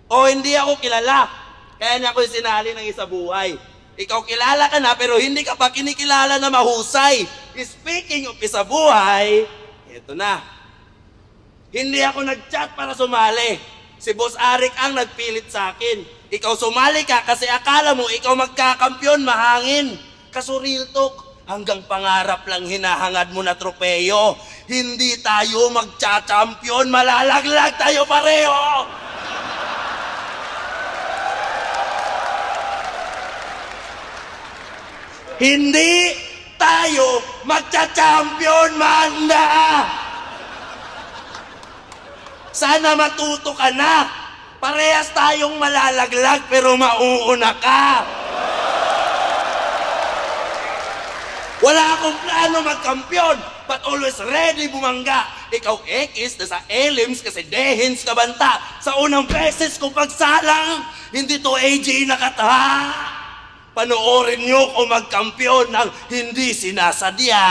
O hindi ako kilala. Kaya niya ako sinali ng isa buhay. Ikaw kilala ka na pero hindi ka pa kinikilala na mahusay. Speaking of isa buhay, ito na. Hindi ako nag-chat para sumali. Si Boss Arik ang nagpilit sa akin. Ikaw sumali ka kasi akala mo ikaw magkakampyon, mahangin. Kaso real talk, hanggang pangarap lang hinahangad mo na tropeyo. Hindi tayo magcha-champion, malalaglag tayo pareho! Hindi tayo magcha-champion, Manda! Sana matuto ka na. Parehas tayong malalaglag pero mauuna ka. Wala akong plano magkampiyon, but always ready bumangga. Ikaw X, nasa elims kasi dehins ka banta. Sa unang beses ko pagsalang, hindi to AJ nakata. Panoorin nyo kung magkampiyon ng hindi sinasadya.